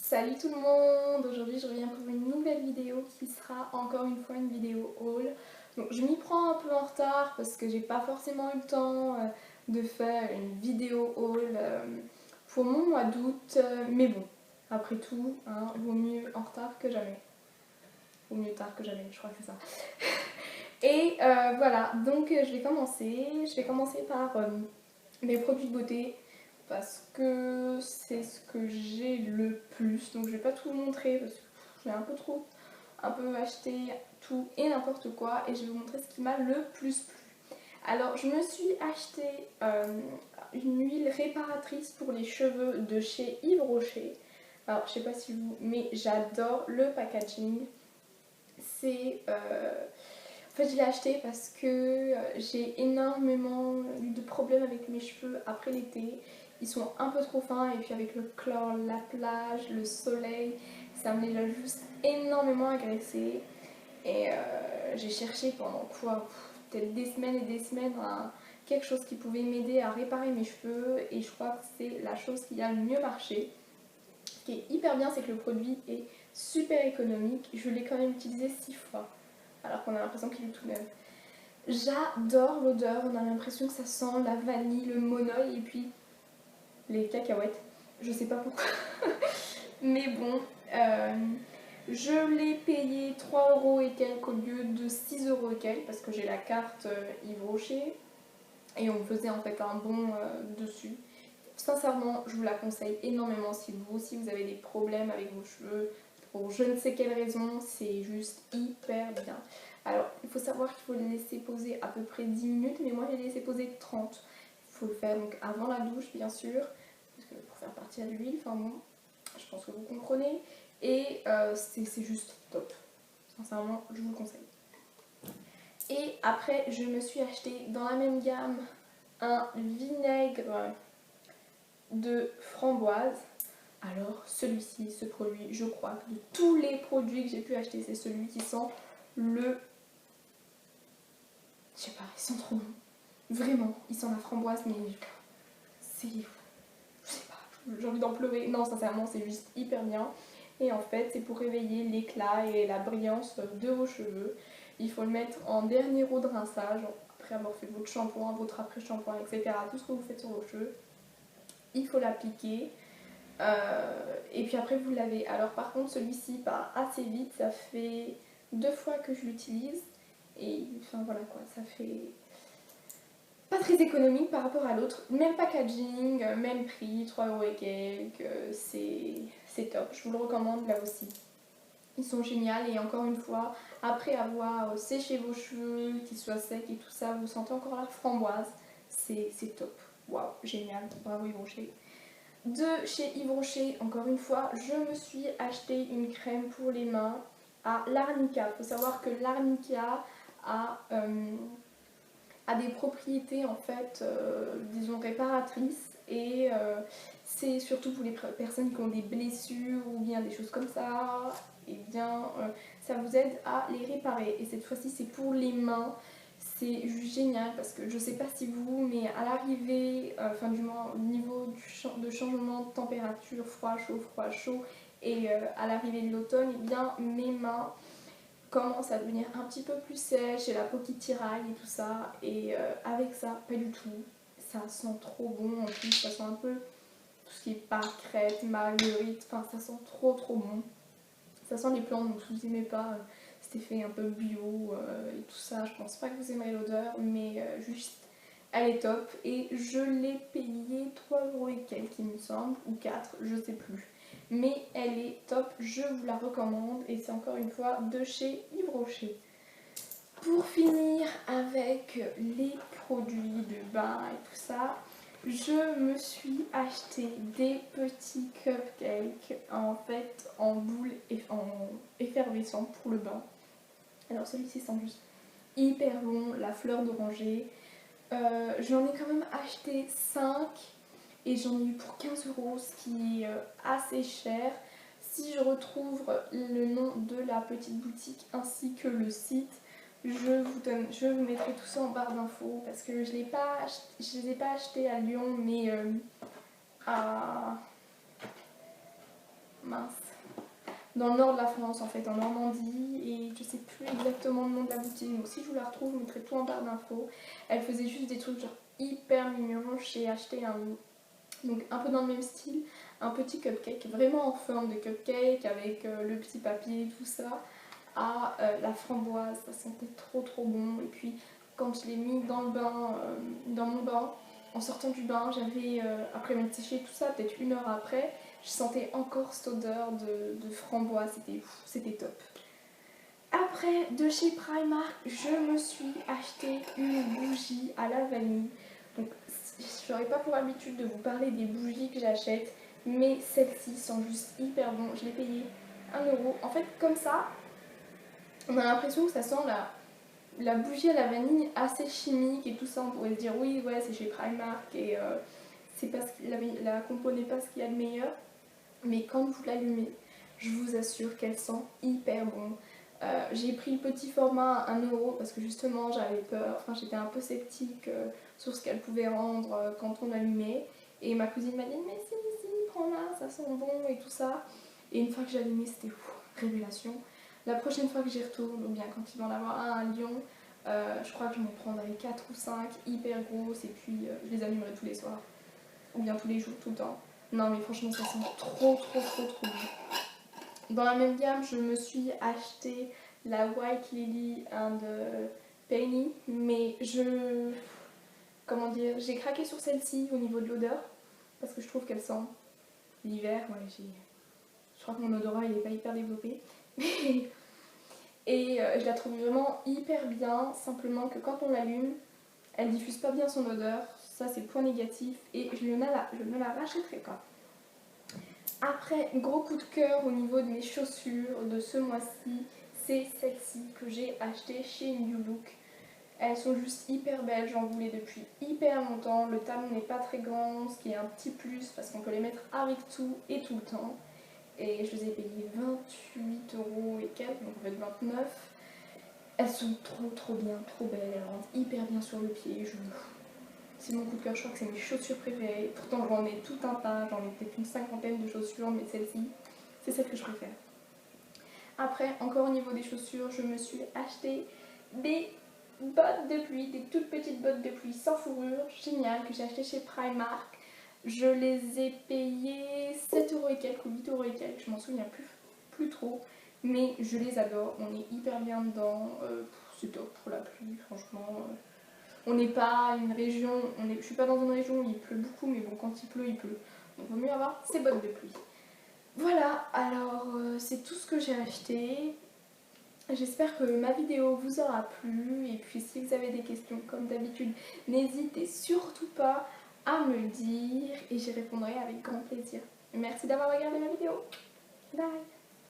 Salut tout le monde, aujourd'hui je reviens pour une nouvelle vidéo qui sera encore une fois une vidéo haul. Donc je m'y prends un peu en retard parce que j'ai pas forcément eu le temps de faire une vidéo haul pour mon mois d'août, mais bon, après tout, hein, vaut mieux en retard que jamais. Vaut mieux tard que jamais, je crois que c'est ça. Et voilà, donc je vais commencer. Je vais commencer par mes produits de beauté parce que c'est ce que j'ai le plus. Donc je vais pas tout vous montrer parce que j'ai un peu acheté tout et n'importe quoi, et je vais vous montrer ce qui m'a le plus plu. Alors je me suis acheté une huile réparatrice pour les cheveux de chez Yves Rocher. Alors je sais pas si vous, mais j'adore le packaging. C'est en fait, je l'ai acheté parce que j'ai énormément eu de problèmes avec mes cheveux après l'été. Ils sont un peu trop fins, et puis avec le chlore, la plage, le soleil, ça me les a juste énormément agressés. Et j'ai cherché pendant quoi, peut-être des semaines et des semaines, quelque chose qui pouvait m'aider à réparer mes cheveux, et je crois que c'est la chose qui a le mieux marché. Ce qui est hyper bien, c'est que le produit est super économique. Je l'ai quand même utilisé 6 fois, alors qu'on a l'impression qu'il est tout neuf. J'adore l'odeur, on a l'impression que ça sent la vanille, le monoeil et puis les cacahuètes. Je sais pas pourquoi. Mais bon, je l'ai payé 3 € et quelques au lieu de 6 € et quelques parce que j'ai la carte Yves Rocher et on me faisait en fait un bon dessus. Sincèrement, je vous la conseille énormément si vous aussi vous avez des problèmes avec vos cheveux pour je ne sais quelle raison, c'est juste hyper bien. Alors, il faut savoir qu'il faut les laisser poser à peu près 10 minutes, mais moi j'ai laissé poser 30. Il faut le faire donc avant la douche, bien sûr, parce que pour faire partir l'huile, enfin bon, je pense que vous comprenez. Et c'est juste top. Sincèrement, je vous le conseille. Et après, je me suis acheté dans la même gamme un vinaigre de framboise. Alors celui-ci, ce produit, je crois que de tous les produits que j'ai pu acheter, c'est celui qui sent le... Je sais pas, ils sont trop bons. Vraiment, ils sentent la framboise, mais c'est... Je sais pas, j'ai envie d'en pleurer. Non, sincèrement, c'est juste hyper bien. Et en fait, c'est pour réveiller l'éclat et la brillance de vos cheveux. Il faut le mettre en dernier eau de rinçage, après avoir fait votre shampoing, votre après-shampoing, etc. Tout ce que vous faites sur vos cheveux. Il faut l'appliquer. Et puis après vous lavez. Alors par contre celui-ci part assez vite, ça fait 2 fois que je l'utilise et enfin voilà quoi, ça fait pas très économique par rapport à l'autre. Même packaging, même prix, 3 € et quelques, c'est top, je vous le recommande là aussi. Ils sont géniaux, et encore une fois, après avoir séché vos cheveux, qu'ils soient secs et tout ça, vous sentez encore la framboise, c'est top. Waouh, génial, bravo Yves Rocher. De chez Yves Rocher, encore une fois, je me suis acheté une crème pour les mains à l'Arnica. Il faut savoir que l'Arnica a des propriétés en fait, disons réparatrices, et c'est surtout pour les personnes qui ont des blessures ou bien des choses comme ça, et bien ça vous aide à les réparer. Et cette fois-ci c'est pour les mains. C'est juste génial parce que je sais pas si vous, mais à l'arrivée, enfin du moins au niveau de changement de température, froid, chaud, et à l'arrivée de l'automne, et bien mes mains commencent à devenir un petit peu plus sèches, j'ai la peau qui tiraille et tout ça, et avec ça, pas du tout. Ça sent trop bon, en plus ça sent un peu tout ce qui est pâquerette, marguerite, enfin ça sent trop bon. Ça sent les plantes, donc si vous n'aimez pas cet effet un peu bio et tout ça, je pense pas que vous aimerez l'odeur, mais juste elle est top. Et je l'ai payée 3 € et quelques il me semble, ou 4, je sais plus. Mais elle est top, je vous la recommande, et c'est encore une fois de chez Yves Rocher. Pour finir avec les produits de bain et tout ça, je me suis acheté des petits cupcakes en fait en boule en effervescent pour le bain. Alors celui-ci sent juste hyper bon, la fleur d'oranger. J'en ai quand même acheté 5 et j'en ai eu pour 15 €, ce qui est assez cher. Si je retrouve le nom de la petite boutique ainsi que le site, je vous mettrai tout ça en barre d'infos, parce que je les ai pas achetés à Lyon, mais à mince, dans le nord de la France en fait, en Normandie, et je sais plus exactement le nom de la boutique, donc si je vous la retrouve, je mettrai tout en barre d'infos. Elle faisait juste des trucs genre hyper mignons. J'ai acheté donc un peu dans le même style, un petit cupcake, vraiment en forme de cupcake, avec le petit papier, tout ça, à la framboise. Ça sentait trop bon. Et puis quand je l'ai mis dans le bain, dans mon bain, en sortant du bain, j'avais, après m'être séché tout ça, peut-être 1 heure après, je sentais encore cette odeur de framboise, c'était top. Après, de chez Primark, je me suis acheté une bougie à la vanille. Donc, je n'aurais pas pour habitude de vous parler des bougies que j'achète, mais celles-ci sont juste hyper bonnes. Je l'ai payé 1 euro. En fait, comme ça, on a l'impression que ça sent la bougie à la vanille assez chimique et tout ça. On pourrait se dire, oui, ouais, c'est chez Primark et c'est pas la compo n'est pas ce qu'il y a de meilleur. Mais quand vous l'allumez, je vous assure qu'elle sent hyper bon. J'ai pris le petit format à 1 euro parce que justement j'avais peur, enfin j'étais un peu sceptique sur ce qu'elle pouvait rendre quand on allumait. Et ma cousine m'a dit mais si, prends-la, ça sent bon et tout ça. Et une fois que j'ai allumé, c'était révélation. La prochaine fois que j'y retourne, ou bien quand il va en avoir un à Lyon, je crois que je m'en prendrai 4 ou 5 hyper grosses et puis je les allumerai tous les soirs. Ou bien tous les jours, tout le temps. Non mais franchement ça sent trop bon. Dans la même gamme, je me suis acheté la White Lily and Penny, mais comment dire, j'ai craqué sur celle-ci au niveau de l'odeur, parce que je trouve qu'elle sent l'hiver. Ouais, je crois que mon odorat il n'est pas hyper développé. Et je la trouve vraiment hyper bien, simplement que quand on l'allume, elle diffuse pas bien son odeur, ça c'est le point négatif, et je ne la rachèterai pas. Après, gros coup de cœur au niveau de mes chaussures de ce mois-ci, c'est celles-ci que j'ai achetées chez New Look. Elles sont juste hyper belles, j'en voulais depuis hyper longtemps. Le talon n'est pas très grand, ce qui est un petit plus parce qu'on peut les mettre avec tout et tout le temps. Et je les ai payées 28 euros et quelques, donc en fait 29. Elles sont trop bien, trop belles, elles rentrent hyper bien sur le pied. C'est mon coup de cœur, je crois que c'est mes chaussures préférées. Pourtant j'en ai tout un tas, j'en ai peut-être une 50aine de chaussures, mais celle-ci, c'est celle que je préfère. Après, encore au niveau des chaussures, je me suis acheté des bottes de pluie, des toutes petites bottes de pluie sans fourrure, géniales, que j'ai achetées chez Primark. Je les ai payées 7 euros et quelques ou 8 euros et quelques, je m'en souviens plus trop. Mais je les adore, on est hyper bien dedans, c'est top pour la pluie, franchement. On n'est pas une région, je suis pas dans une région où il pleut beaucoup, mais bon, quand il pleut, il pleut. Donc il vaut mieux avoir ces bottes de pluie. Voilà, alors c'est tout ce que j'ai acheté. J'espère que ma vidéo vous aura plu. Et puis si vous avez des questions, comme d'habitude, n'hésitez surtout pas à me le dire et j'y répondrai avec grand plaisir. Merci d'avoir regardé ma vidéo. Bye.